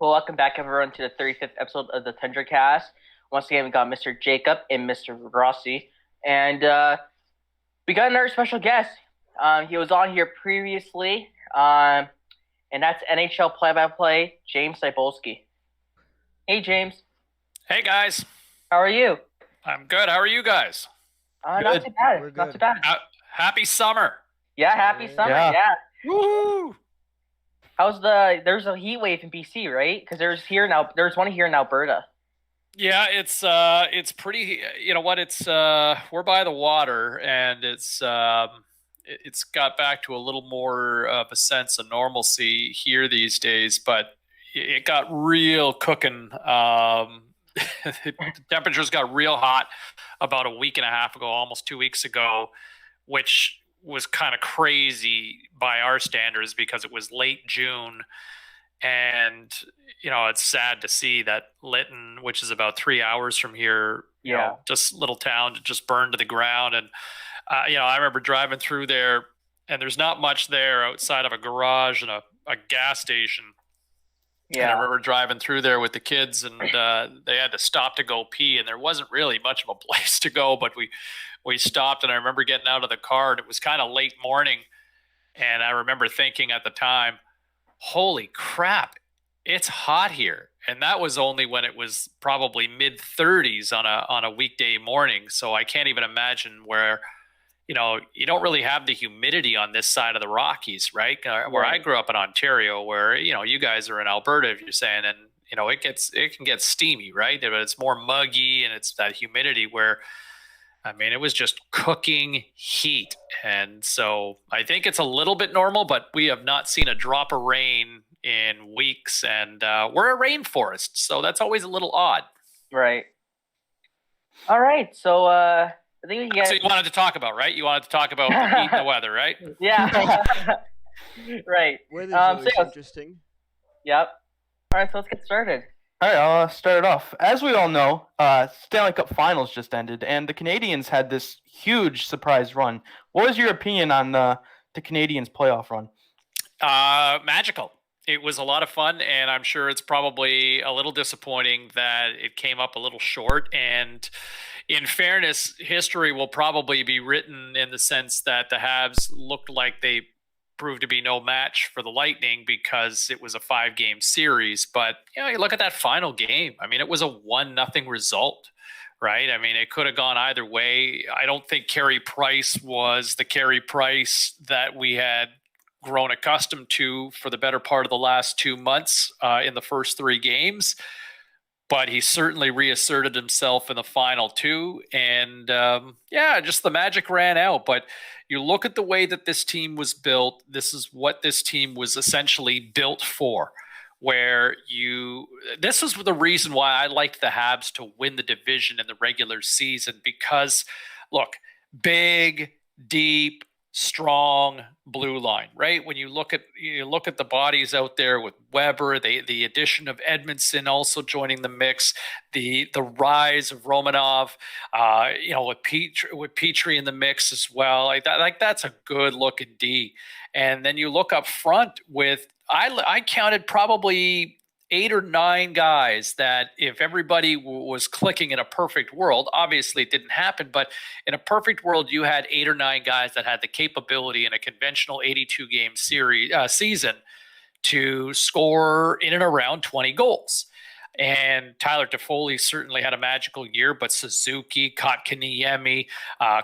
Well, welcome back, everyone, to the 35th episode of the Tundra cast. Once again, we got Mr. Jacob and Mr. Rossi. And we got another special guest. He was on here previously, and that's NHL play-by-play, James Cybulski. Hey, James. Hey, guys. How are you? I'm good. How are you guys? Not too bad. We're Not good. too bad. Happy summer. Yeah, happy summer. Yeah. Woo! There's a heat wave in BC, right? Because there's one here in Alberta. Yeah, it's pretty. You know what? We're by the water, and it's got back to a little more of a sense of normalcy here these days. But it got real cooking. The temperatures got real hot about a week and a half ago, almost 2 weeks ago, which was kind of crazy by our standards because it was late June. And, it's sad to see that Lytton, which is about 3 hours from here, just little town, just burned to the ground. And, I remember driving through there, and there's not much there outside of a garage and a gas station. Yeah. And I remember driving through there with the kids, and they had to stop to go pee, and there wasn't really much of a place to go, but we stopped, and I remember getting out of the car, and it was kind of late morning, and I remember thinking at the time, holy crap, it's hot here. And that was only when it was probably mid-30s on a weekday morning, so I can't even imagine where you don't really have the humidity on this side of the Rockies, right? Where I grew up in Ontario, where, you guys are in Alberta, if you're saying, and, it can get steamy, right? But it's more muggy, and it's that humidity where, it was just cooking heat. And so I think it's a little bit normal, but we have not seen a drop of rain in weeks, and we're a rainforest, so that's always a little odd. Right. All right, so I think we can get... So you wanted to talk about, right? You wanted to talk about the heat and the weather, right? Yeah. Right. Weather's always interesting. Yep. All right, so let's get started. All right, I'll start it off. As we all know, Stanley Cup Finals just ended, and the Canadiens had this huge surprise run. What was your opinion on the Canadiens' playoff run? Magical. It was a lot of fun, and I'm sure it's probably a little disappointing that it came up a little short. And in fairness, history will probably be written in the sense that the Habs looked like they proved to be no match for the Lightning because it was a 5-game series. But, you look at that final game. It was a 1-0 result, right? It could have gone either way. I don't think Carey Price was the Carey Price that we had grown accustomed to for the better part of the last 2 months in the first 3 games. But he certainly reasserted himself in the final 2. And just the magic ran out. But you look at the way that this team was built, this is what this team was essentially built for. This is the reason why I liked the Habs to win the division in the regular season. Because, look, big, deep, strong blue line, right? When you look at the bodies out there with Weber, the addition of Edmondson also joining the mix, the rise of Romanov, with Petrie in the mix as well. That's a good looking D. And then you look up front with I counted probably 8 or 9 guys that if everybody was clicking in a perfect world, obviously it didn't happen, but in a perfect world, you had 8 or 9 guys that had the capability in a conventional 82-game season to score in and around 20 goals. And Tyler Toffoli certainly had a magical year, but Suzuki, Kotkaniemi,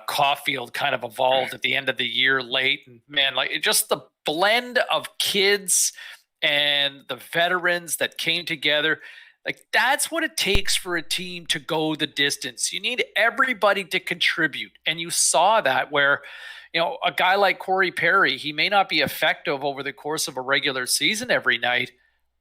Caulfield kind of evolved at the end of the year late. And man, just the blend of kids and the veterans that came together, that's what it takes for a team to go the distance. You need everybody to contribute. And you saw that where, a guy like Corey Perry, he may not be effective over the course of a regular season every night,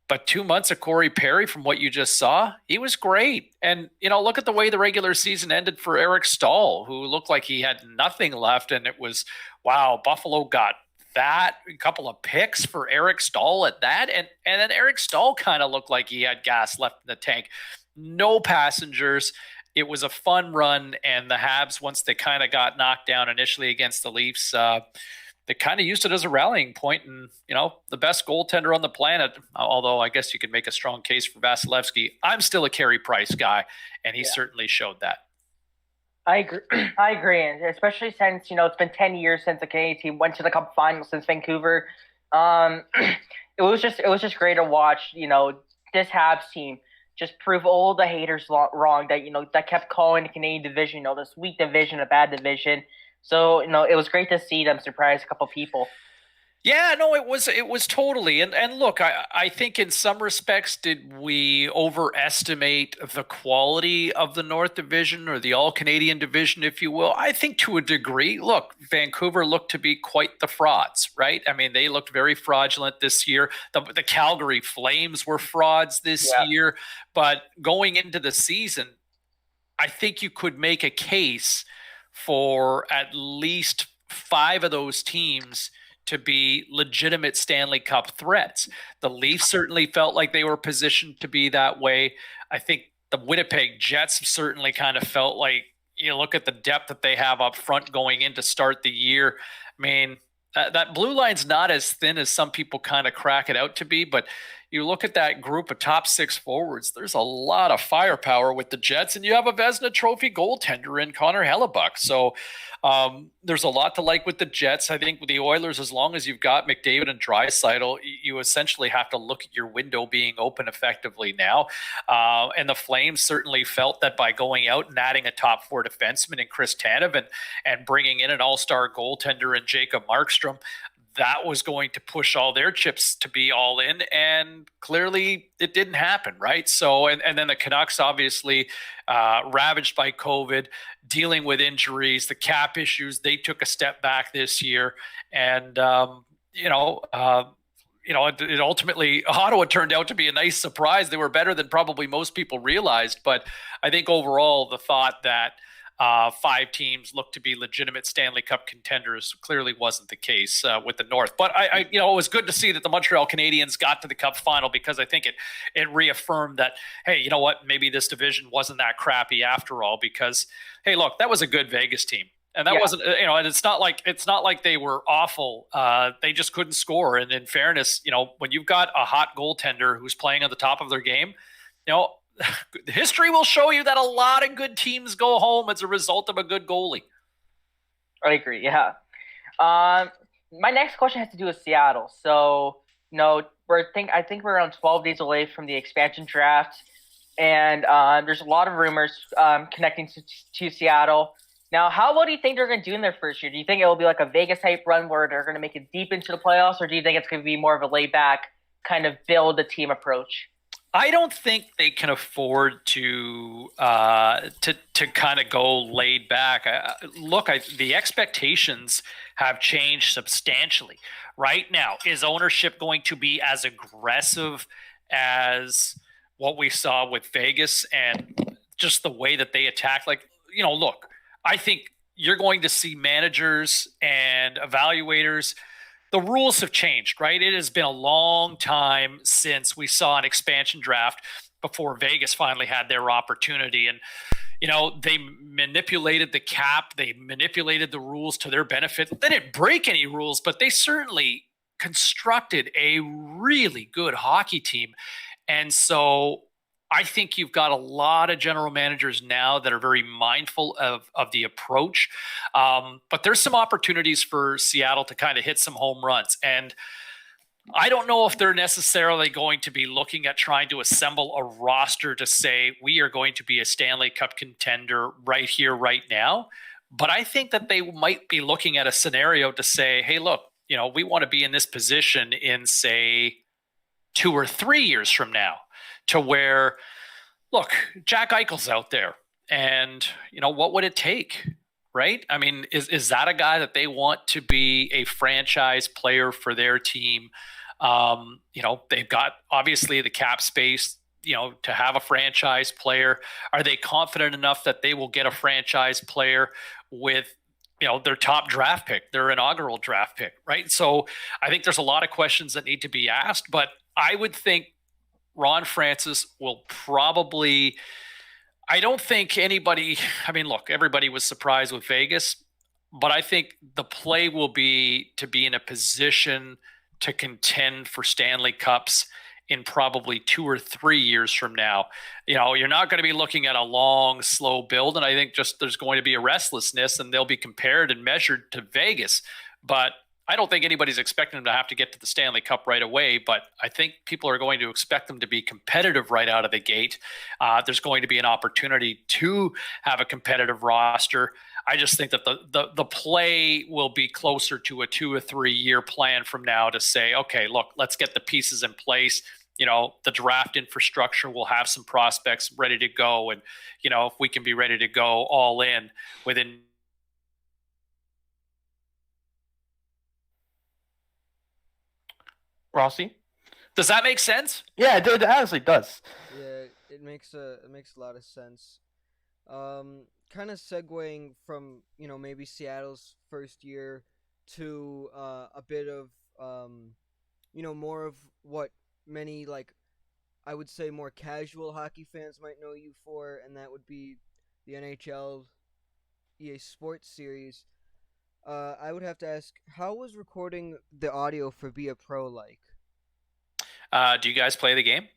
but 2 months of Corey Perry, from what you just saw, he was great. And, look at the way the regular season ended for Eric Stahl, who looked like he had nothing left. And it was, wow, Buffalo got that, a couple of picks for Eric Stahl at that. And then Eric Stahl kind of looked like he had gas left in the tank. No passengers. It was a fun run. And the Habs, once they kind of got knocked down initially against the Leafs, they kind of used it as a rallying point. And, the best goaltender on the planet, although I guess you could make a strong case for Vasilevsky, I'm still a Carey Price guy, and he certainly showed that. I agree. I agree, and especially since it's been 10 years since the Canadian team went to the Cup final since Vancouver. It was just great to watch. This Habs team just prove all the haters wrong that kept calling the Canadian division this weak division, a bad division. So it was great to see them surprise a couple people. Yeah, no, it was totally. And look, I think in some respects, did we overestimate the quality of the North Division or the All-Canadian Division, if you will? I think to a degree. Look, Vancouver looked to be quite the frauds, right? I mean, they looked very fraudulent this year. The Calgary Flames were frauds this year. But going into the season, I think you could make a case for at least 5 of those teams to be legitimate Stanley Cup threats. The Leafs certainly felt like they were positioned to be that way. I think the Winnipeg Jets certainly kind of felt like, look at the depth that they have up front going in to start the year. I mean, that blue line's not as thin as some people kind of crack it out to be, but you look at that group of top 6 forwards, there's a lot of firepower with the Jets, and you have a Vezina Trophy goaltender in Connor Hellebuck. So there's a lot to like with the Jets. I think with the Oilers, as long as you've got McDavid and Draisaitl, you essentially have to look at your window being open effectively now. And the Flames certainly felt that by going out and adding a top 4 defenseman in Chris Tanev and bringing in an all-star goaltender in Jacob Markstrom, that was going to push all their chips to be all in, and clearly it didn't happen, right? So, and then the Canucks obviously ravaged by COVID, dealing with injuries, the cap issues, they took a step back this year, and it ultimately, Ottawa turned out to be a nice surprise. They were better than probably most people realized, but I think overall the thought that 5 teams look to be legitimate Stanley Cup contenders clearly wasn't the case with the North. But it was good to see that the Montreal Canadiens got to the Cup final, because I think it reaffirmed that, hey, you know what, maybe this division wasn't that crappy after all, because, hey, look, that was a good Vegas team. And that wasn't, and it's not like they were awful. They just couldn't score. And in fairness, when you've got a hot goaltender who's playing at the top of their game, history will show you that a lot of good teams go home as a result of a good goalie. I agree. Yeah. My next question has to do with Seattle. So, I think we're around 12 days away from the expansion draft, and there's a lot of rumors connecting to Seattle. Now, how do you think they're going to do in their first year? Do you think it will be like a Vegas type run where they're going to make it deep into the playoffs, or do you think it's going to be more of a laid back kind of build a team approach? I don't think they can afford to kind of go laid back. The expectations have changed substantially. Right now, is ownership going to be as aggressive as what we saw with Vegas and just the way that they attack? Look, I think you're going to see managers and evaluators. The rules have changed, right? It has been a long time since we saw an expansion draft before Vegas finally had their opportunity. And, they manipulated the cap. They manipulated the rules to their benefit. They didn't break any rules, but they certainly constructed a really good hockey team. And so I think you've got a lot of general managers now that are very mindful of the approach. But there's some opportunities for Seattle to kind of hit some home runs. And I don't know if they're necessarily going to be looking at trying to assemble a roster to say, we are going to be a Stanley Cup contender right here, right now. But I think that they might be looking at a scenario to say, hey, look, we want to be in this position in, say, 2 or 3 years from now, to where, look, Jack Eichel's out there, and what would it take, right? I mean, is that a guy that they want to be a franchise player for their team? They've got obviously the cap space, to have a franchise player. Are they confident enough that they will get a franchise player with their top draft pick, their inaugural draft pick, right? So I think there's a lot of questions that need to be asked, but I would think Ron Francis will probably – I don't think anybody – I mean, look, everybody was surprised with Vegas. but I think the play will be to be in a position to contend for Stanley Cups in probably 2 or 3 years from now. You're not going to be looking at a long, slow build, and I think just there's going to be a restlessness, and they'll be compared and measured to Vegas. But I don't think anybody's expecting them to have to get to the Stanley Cup right away, but I think people are going to expect them to be competitive right out of the gate. There's going to be an opportunity to have a competitive roster. I just think that the play will be closer to a 2 or 3 year plan from now to say, okay, look, let's get the pieces in place. The draft infrastructure will have some prospects ready to go. And, if we can be ready to go all in within. Rossi? Does that make sense? Yeah, it honestly does. Yeah, it makes a lot of sense. Kind of segueing from maybe Seattle's first year to a bit of more of what many, like, I would say more casual hockey fans might know you for, and that would be the NHL EA Sports series. I would have to ask, how was recording the audio for Be a Pro like? Do you guys play the game?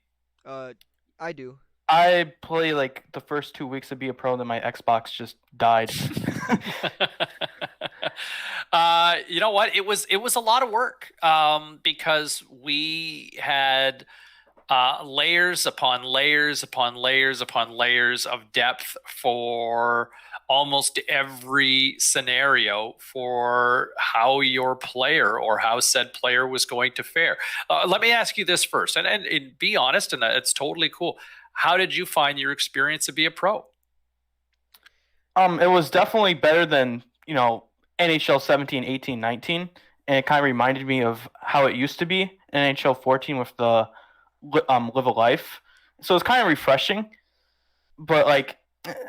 I do. I play like the first 2 weeks of Be a Pro, then my Xbox just died. You know what? It was a lot of work because we had layers upon layers upon layers upon layers of depth for almost every scenario for how your player or how said player was going to fare. Let me ask you this first, and be honest, and it's totally cool. How did you find your experience to Be a Pro? It was definitely better than, NHL 17, 18, 19. And it kind of reminded me of how it used to be in NHL 14 with the Live a Life. So it's kind of refreshing. But, like,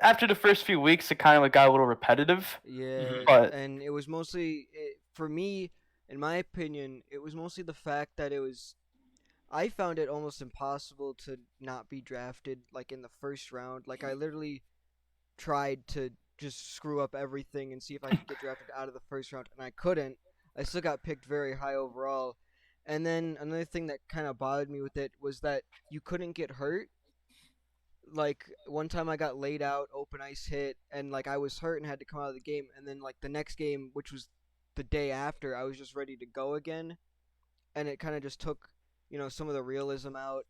after the first few weeks, it kind of got a little repetitive. Yeah, But and it was mostly, for me, in my opinion, it was mostly the fact that I found it almost impossible to not be drafted, like, in the first round. Like, I literally tried to just screw up everything and see if I could get drafted out of the first round, and I couldn't. I still got picked very high overall. And then another thing that kind of bothered me with it was that you couldn't get hurt. Like, one time I got laid out, open ice hit, and like I was hurt and had to come out of the game. And then like the next game, which was the day after, I was just ready to go again, and it kind of just took some of the realism out.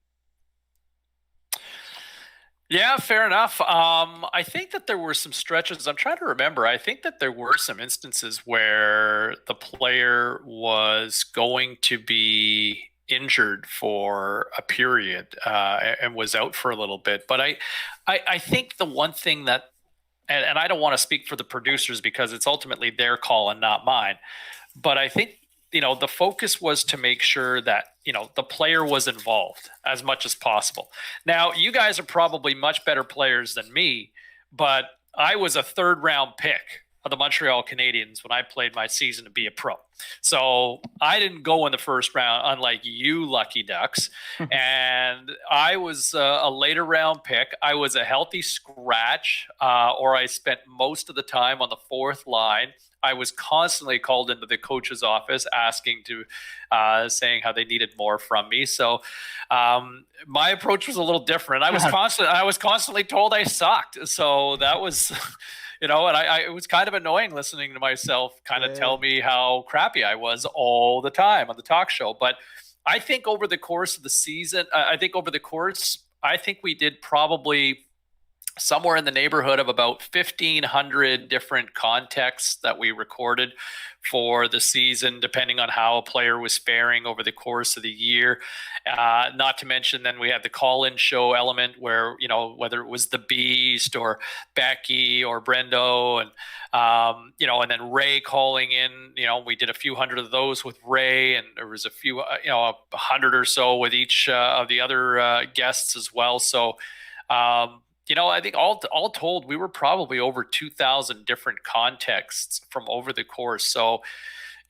Yeah, fair enough. I think that there were some stretches. I'm trying to remember. I think that there were some instances where the player was going to be injured for a period and was out for a little bit. But I think the one thing that, and I don't want to speak for the producers because it's ultimately their call and not mine, but I think the focus was to make sure that the player was involved as much as possible. Now, you guys are probably much better players than me, but I was a third round pick of the Montreal Canadiens when I played my season to Be a Pro. So I didn't go in the first round, unlike you lucky ducks. And I was a later round pick. I was a healthy scratch, or I spent most of the time on the fourth line. I was constantly called into the coach's office asking saying how they needed more from me. So my approach was a little different. I was constantly told I sucked. So that was, and it was kind of annoying listening to myself kind of tell me how crappy I was all the time on the talk show. But I think over the course of the season, I think we did probably somewhere in the neighborhood of about 1,500 different contexts that we recorded for the season, depending on how a player was faring over the course of the year. Not to mention, then we had the call-in show element where, whether it was the Beast or Becky or Brendo and, and then Ray calling in, we did a few hundred of those with Ray, and there was a few, 100 or so with each of the other guests as well. So, I think all told, we were probably over 2,000 different contexts from over the course. So,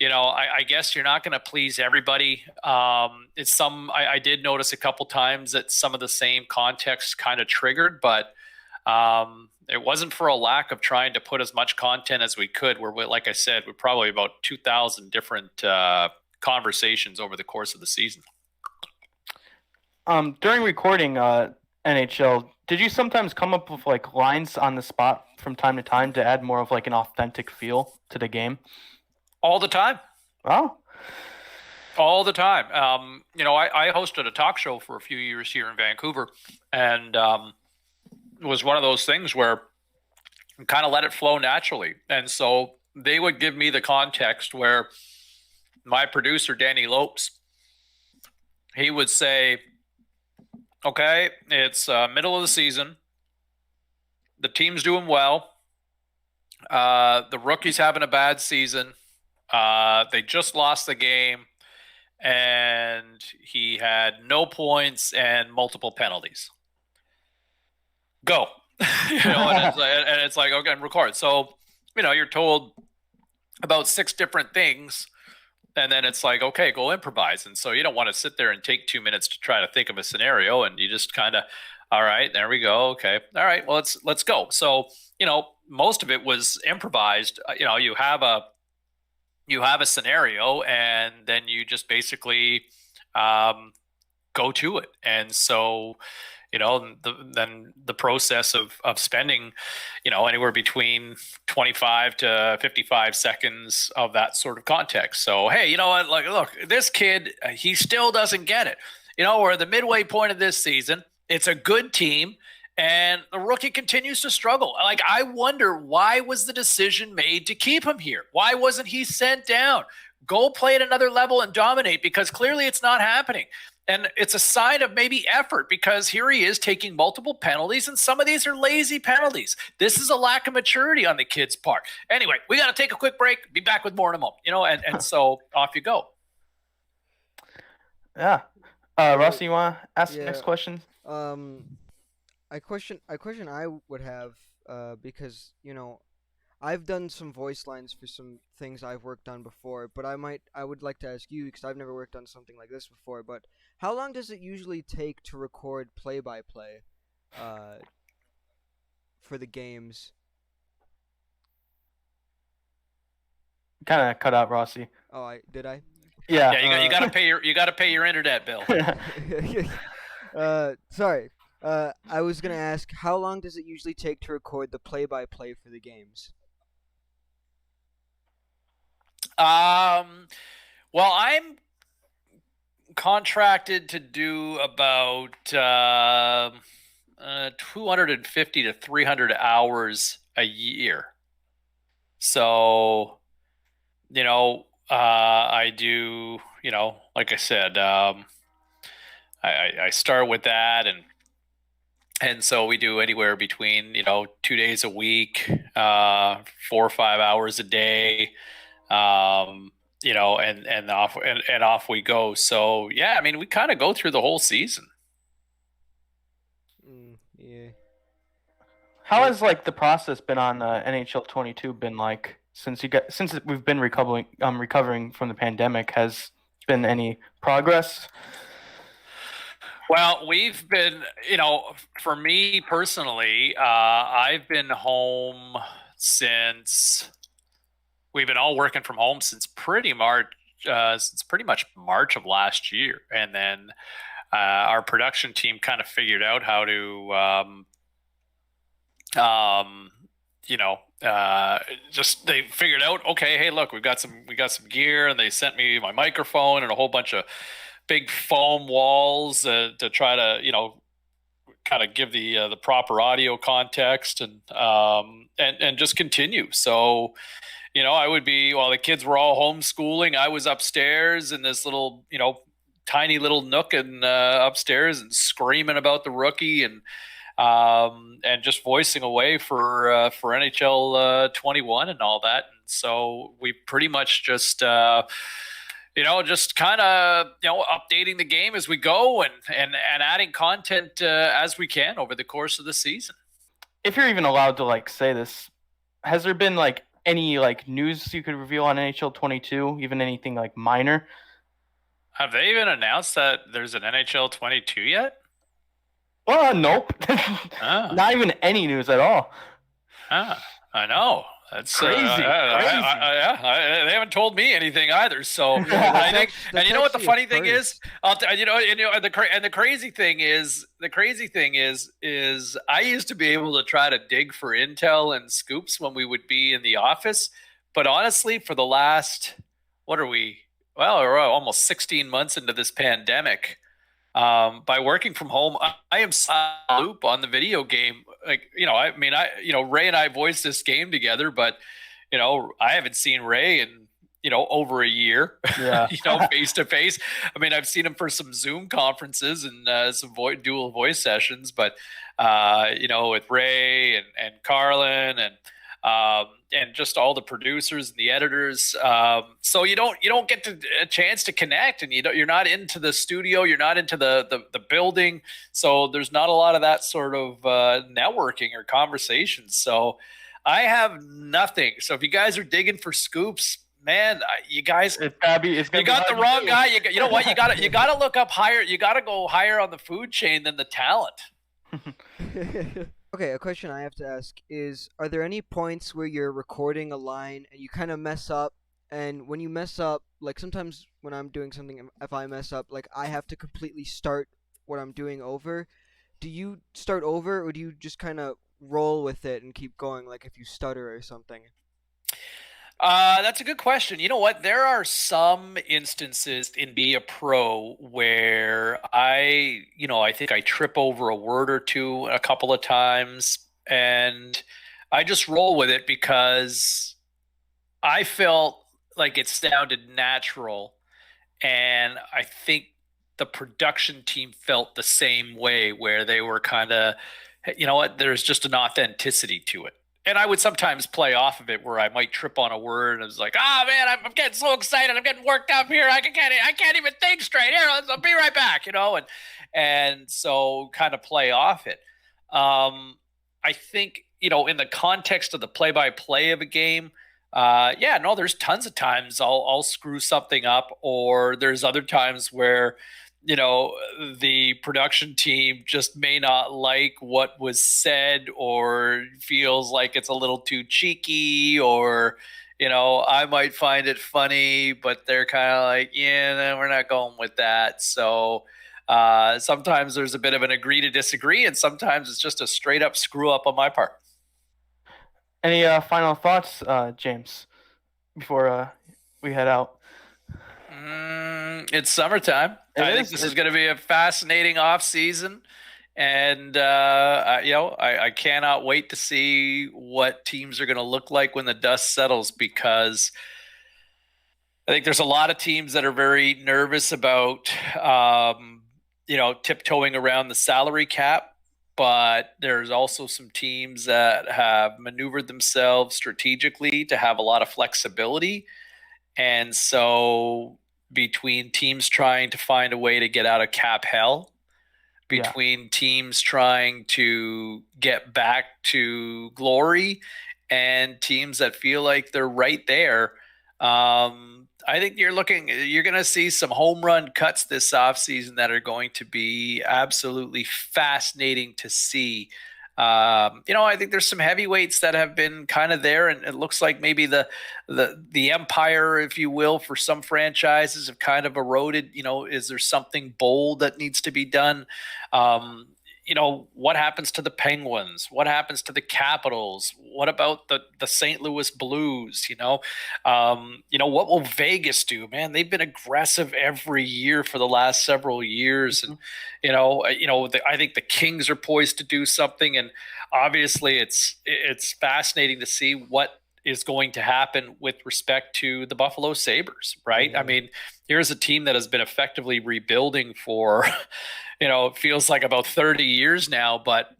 I guess you're not going to please everybody. I did notice a couple times that some of the same contexts kind of triggered, but It wasn't for a lack of trying to put as much content as we could. Like I said, we're probably about 2,000 different conversations over the course of the season. During recording NHL, did you sometimes come up with like lines on the spot from time to time to add more of like an authentic feel to the game? All the time. Oh. All the time. I hosted a talk show for a few years here in Vancouver, and it was one of those things where I kind of let it flow naturally. And so they would give me the context where my producer, Danny Lopes, he would say, okay, it's middle of the season. The team's doing well. The rookie's having a bad season. They just lost the game, and he had no points and multiple penalties. Go. And it's like, okay, record. So, you're told about 6 different things, and then it's like, okay, go improvise. And so you don't want to sit there and take 2 minutes to try to think of a scenario, and you just kind of, all right, there we go. Okay. All right, well, let's go. So, most of it was improvised. You have a scenario, and then you just basically go to it. And so, then the process of spending, anywhere between 25 to 55 seconds of that sort of context. So, hey, you know what? Like, look, this kid, he still doesn't get it. We're at the midway point of this season. It's a good team, and the rookie continues to struggle. Like, I wonder, why was the decision made to keep him here? Why wasn't he sent down? Go play at another level and dominate, because clearly it's not happening. And it's a sign of maybe effort, because here he is taking multiple penalties, and some of these are lazy penalties. This is a lack of maturity on the kid's part. Anyway, we got to take a quick break. Be back with more in a moment. And so off you go. Yeah. Rossi, you want to ask the next question? A question I would have, because I've done some voice lines for some things I've worked on before, but I would like to ask you, because I've never worked on something like this before, but how long does it usually take to record play-by-play for the games? Kind of cut out, Rossi. Oh, did I? Yeah. Yeah, you got to pay your internet bill. Sorry. I was gonna ask, how long does it usually take to record the play-by-play for the games? Well, I'm contracted to do about 250 to 300 hours a year. So, I do, like I said, I start with that, and so we do anywhere between 2 days a week, 4 or 5 hours a day. And off we go. So yeah, I mean, we kind of go through the whole season. Yeah. How has like the process been on NHL 22 been like since we've been recovering from the pandemic? Has been any progress? Well, we've been, for me personally, I've been home since. We've been all working from home since pretty much March of last year, and then our production team kind of figured out how to, just they figured out, okay, hey, look, we got some gear, and they sent me my microphone and a whole bunch of big foam walls to try to, kind of give the proper audio context and just continue. So. I would be, while the kids were all homeschooling, I was upstairs in this little, tiny little nook and upstairs, and screaming about the rookie and just voicing away for NHL 21 and all that. And so we pretty much just just kind of updating the game as we go and adding content as we can over the course of the season. If you're even allowed to like say this, has there been like any like news you could reveal on NHL 22, even anything like minor? Have they even announced that there's an NHL 22 yet? Nope. Ah. Not even any news at all. I know. That's Crazy. They haven't told me anything either. So Yeah, I think, that's and you know what the actually a funny thing is? first. The crazy thing is I used to be able to try to dig for intel and scoops when we would be in the office, but honestly, for the last, what are we? Well, we're almost 16 months into this pandemic. By working from home, I am loop on the video game. Like, Ray and I voiced this game together, but I haven't seen Ray in over a year. Yeah. Face to face. I mean, I've seen him for some Zoom conferences and some dual voice sessions, but with Ray and Carlin and just all the producers and the editors. So you don't get a chance to connect, and you're not into the studio, you're not into the building. So there's not a lot of that sort of networking or conversations. So I have nothing. So if you guys are digging for scoops, man, you guys, It's gotta be. you got the wrong guy. You know what? You gotta look up higher. You gotta go higher on the food chain than the talent. Okay, a question I have to ask is, are there any points where you're recording a line and you kind of mess up? And when you mess up, like sometimes when I'm doing something, if I mess up, like I have to completely start what I'm doing over. Do you start over, or do you just kind of roll with it and keep going, like if you stutter or something? That's a good question. You know what? There are some instances in Be a Pro where I think I trip over a word or two a couple of times, and I just roll with it because I felt like it sounded natural, and I think the production team felt the same way, where they were kind of, you know what, there's just an authenticity to it. And I would sometimes play off of it where I might trip on a word and it's like, oh man, I'm getting so excited, I'm getting worked up here, I can't even think straight. Here, I'll be right back, and so kind of play off it. I think in the context of the play-by-play of a game, there's tons of times I'll screw something up, or there's other times where the production team just may not like what was said, or feels like it's a little too cheeky, or I might find it funny, but they're kind of like, yeah, we're not going with that. So sometimes there's a bit of an agree to disagree, and sometimes it's just a straight up screw up on my part. Any final thoughts, James, before we head out? It's summertime. I think this is going to be a fascinating off season, and I cannot wait to see what teams are going to look like when the dust settles, because I think there's a lot of teams that are very nervous about tiptoeing around the salary cap, but there's also some teams that have maneuvered themselves strategically to have a lot of flexibility. And so between teams trying to find a way to get out of cap hell, between teams trying to get back to glory, and teams that feel like they're right there, I think you're going to see some home run cuts this offseason that are going to be absolutely fascinating to see. I think there's some heavyweights that have been kind of there, and it looks like maybe the empire, if you will, for some franchises have kind of eroded. Is there something bold that needs to be done? What happens to the Penguins? What happens to the Capitals? What about the St. Louis Blues? What will Vegas do? Man, they've been aggressive every year for the last several years, and I think the Kings are poised to do something. And obviously, it's fascinating to see what is going to happen with respect to the Buffalo Sabres, right? I mean, here's a team that has been effectively rebuilding for, it feels like about 30 years now, but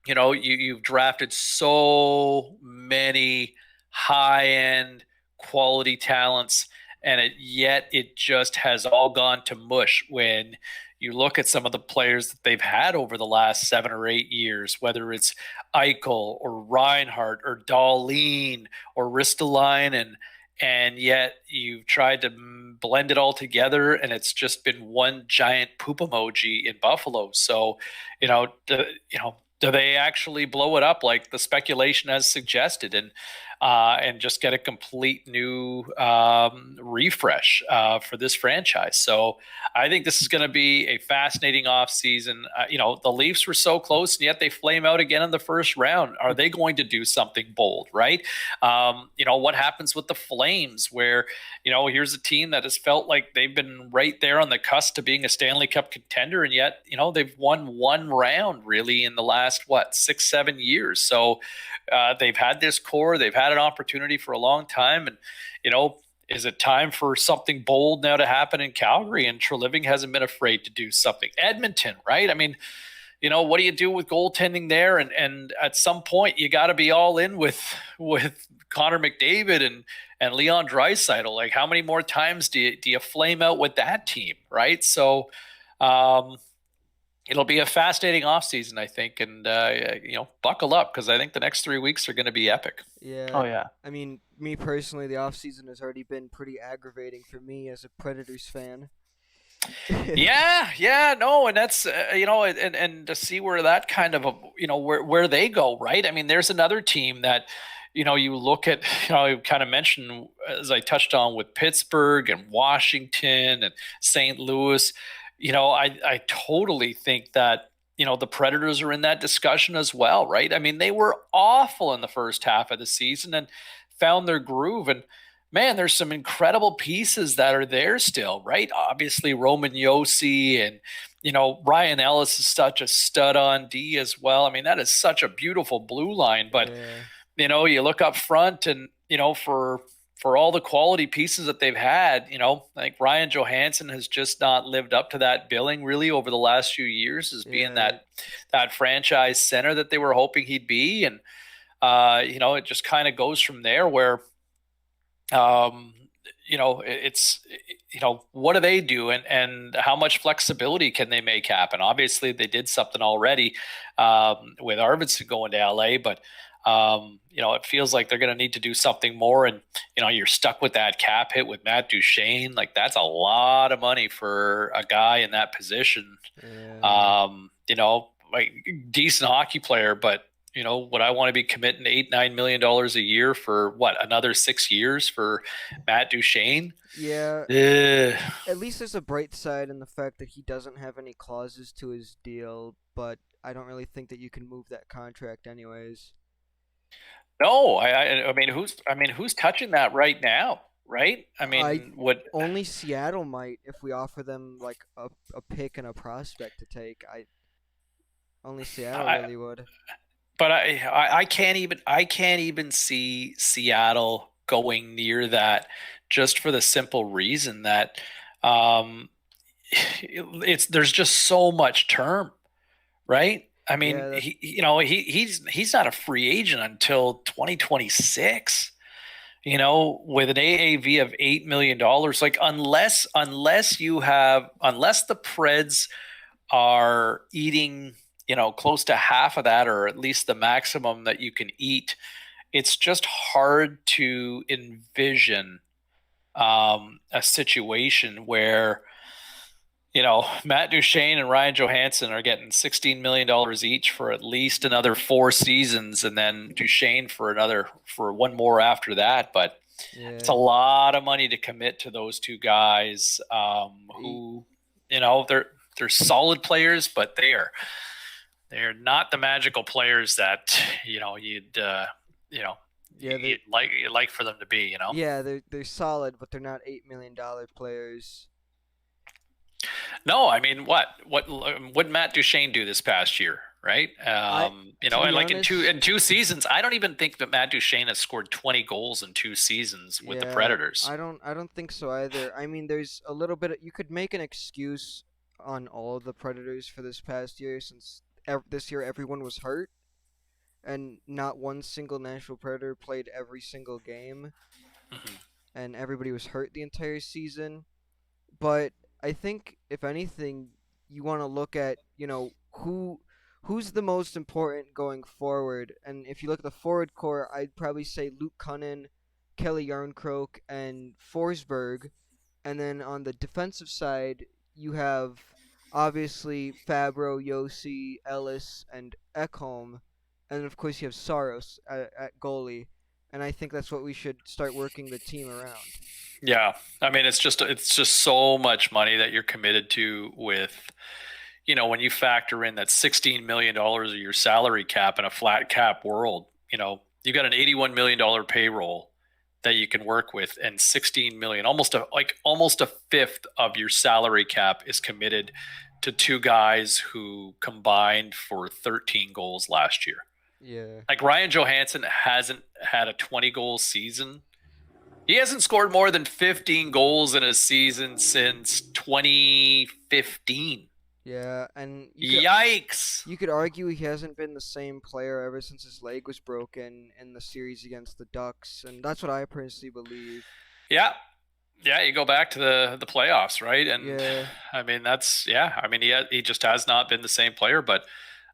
you've drafted so many high-end quality talents, and yet it just has all gone to mush when you look at some of the players that they've had over the last 7 or 8 years, whether it's Eichel or Reinhardt or Dahlin or Ristolainen. and yet you've tried to blend it all together, and it's just been one giant poop emoji in Buffalo. So, do they actually blow it up like the speculation has suggested, and just get a complete new refresh for this franchise? So I think this is going to be a fascinating offseason. The Leafs were so close, and yet they flame out again in the first round. Are they going to do something bold, right? What happens with the Flames, where, here's a team that has felt like they've been right there on the cusp to being a Stanley Cup contender, and yet, they've won one round really in the last, 6-7 years. So they've had this core, they've had an opportunity for a long time, and, is it time for something bold now to happen in Calgary? And Treliving hasn't been afraid to do something. Edmonton, right? I mean, what do you do with goaltending there? And at some point, you got to be all in with Connor McDavid and Leon Draisaitl. Like, how many more times do you flame out with that team, right? So it'll be a fascinating offseason, I think, and buckle up, because I think the next 3 weeks are going to be epic. Yeah. Oh yeah. I mean, me personally, the offseason has already been pretty aggravating for me as a Predators fan. Yeah, no, and that's and to see where that kind of where they go, right? I mean, there's another team that you look at, I kind of mentioned, as I touched on, with Pittsburgh and Washington and St. Louis. I totally think that the Predators are in that discussion as well, right? I mean, they were awful in the first half of the season and found their groove, and man, there's some incredible pieces that are there still, right? Obviously, Roman Yossi and, Ryan Ellis is such a stud on D as well. I mean, that is such a beautiful blue line. But, you look up front and, for all the quality pieces that they've had, like Ryan Johansson has just not lived up to that billing really over the last few years as being that franchise center that they were hoping he'd be. And, it just kind of goes from there where, it's what do they do, and how much flexibility can they make happen? Obviously, they did something already with Arvidsson going to LA, but it feels like they're going to need to do something more. And you're stuck with that cap hit with Matt Duchene. Like, that's a lot of money for a guy in that position. Like, decent hockey player, but would I want to be committing $8-9 million a year for another 6 years for Matt Duchene? Yeah. At least there's a bright side in the fact that he doesn't have any clauses to his deal, but I don't really think that you can move that contract anyways. No, I mean, who's touching that right now, right? I mean, only Seattle might, if we offer them like a pick and a prospect to take. Only Seattle really would. But I can't even see Seattle going near that, just for the simple reason that there's just so much term, right? I mean, he's not a free agent until 2026. With an AAV of $8 million, like unless the Preds are eating close to half of that, or at least the maximum that you can eat, it's just hard to envision a situation where Matt Duchene and Ryan Johansson are getting $16 million each for at least another 4 seasons, and then Duchene for one more after that. But it's a lot of money to commit to those two guys, who they're solid players, but they're not the magical players that you'd like for them to be. Yeah, they're solid, but they're not $8 million players. No, I mean, what Matt Duchene do this past year, right? And like honest, in two seasons, I don't even think that Matt Duchene has scored 20 goals in 2 seasons with the Predators. I don't think so either. I mean, there's a little bit you could make an excuse on all of the Predators for this past year, since this year everyone was hurt, and not one single Nashville Predator played every single game, and everybody was hurt the entire season. But I think, if anything, you want to look at, who's the most important going forward. And if you look at the forward core, I'd probably say Luke Cunnin, Kelly Yarncroke and Forsberg, and then on the defensive side you have obviously Fabro, Yossi, Ellis, and Ekholm, and of course you have Saros at goalie, and I think that's what we should start working the team around. Yeah, I mean it's just so much money that you're committed to with, when you factor in that $16 million of your salary cap in a flat cap world, you got an $81 million payroll that you can work with, and 16 million, almost a fifth of your salary cap is committed to two guys who combined for 13 goals last year. Yeah. Like Ryan Johansson hasn't had a 20-goal season. He hasn't scored more than 15 goals in a season since 2015. Yeah, and Yikes. You could argue he hasn't been the same player ever since his leg was broken in the series against the Ducks, and that's what I personally believe. Yeah. Yeah, you go back to the playoffs, right? And yeah. I mean he just has not been the same player, but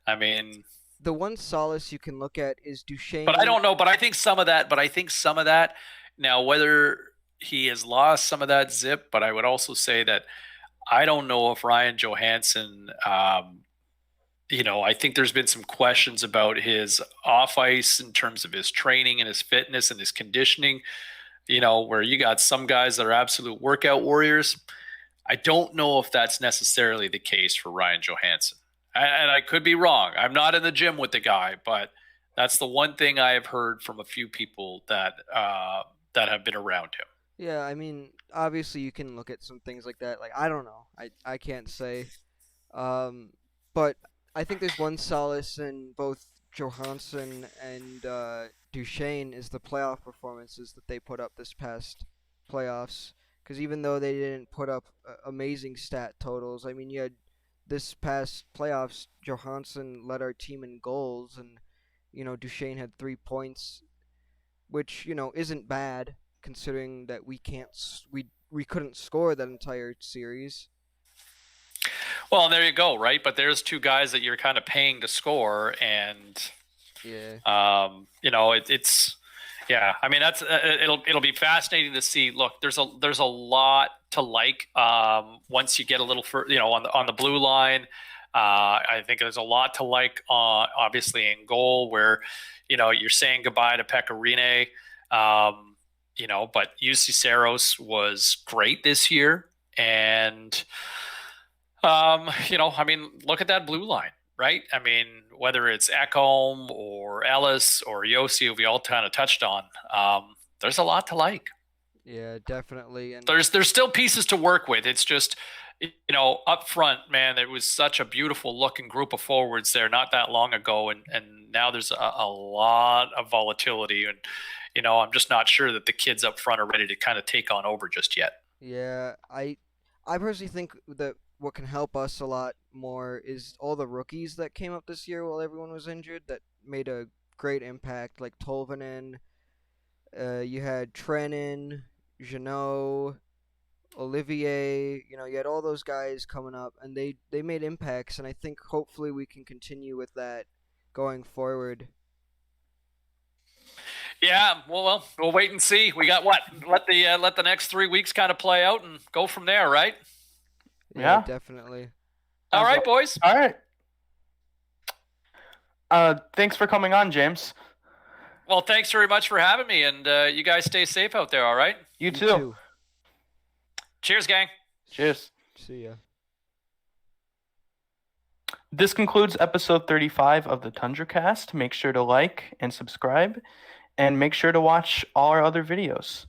I mean the one solace you can look at is Duchesne. But I don't know, but I think some of that now, whether he has lost some of that zip, but I would also say that I don't know if Ryan Johansson, I think there's been some questions about his off ice in terms of his training and his fitness and his conditioning, where you got some guys that are absolute workout warriors. I don't know if that's necessarily the case for Ryan Johansson. And I could be wrong. I'm not in the gym with the guy, but that's the one thing I have heard from a few people that have been around him. Yeah, I mean, obviously you can look at some things like that. Like, I don't know. I can't say. But I think there's one solace in both Johansson and Duchesne is the playoff performances that they put up this past playoffs. Because even though they didn't put up amazing stat totals, I mean, you had this past playoffs, Johansson led our team in goals, and Duchesne had 3 points, which isn't bad considering that we couldn't score that entire series. Well, and there you go, right? But there's two guys that you're kind of paying to score, and it's yeah. I mean, that's it'll be fascinating to see. Look, there's a lot to like once you get a little further, on the blue line. I think there's a lot to like, obviously in goal, where you're saying goodbye to Pecorine. But UC Saros was great this year, and look at that blue line, right? I mean, whether it's Ekholm or Ellis or Yossi, we all kind of touched on. There's a lot to like. Yeah, definitely. And there's still pieces to work with. It's just, up front, man, there was such a beautiful looking group of forwards there not that long ago, and now there's a lot of volatility, and I'm just not sure that the kids up front are ready to kind of take on over just yet. Yeah, I personally think that what can help us a lot more is all the rookies that came up this year while everyone was injured that made a great impact, like Tolvanen. You had Trenin, Jeannot, Olivier. You had all those guys coming up, and they made impacts, and I think hopefully we can continue with that going forward. Yeah, well, we'll wait and see. We got what? Let the next 3 weeks kind of play out and go from there, right? Yeah, definitely. All right, boys. All right. Thanks for coming on, James. Well, thanks very much for having me, and you guys stay safe out there, all right? You too. Cheers, gang. Cheers. See ya. This concludes episode 35 of the Tundra Cast. Make sure to like and subscribe, and make sure to watch all our other videos.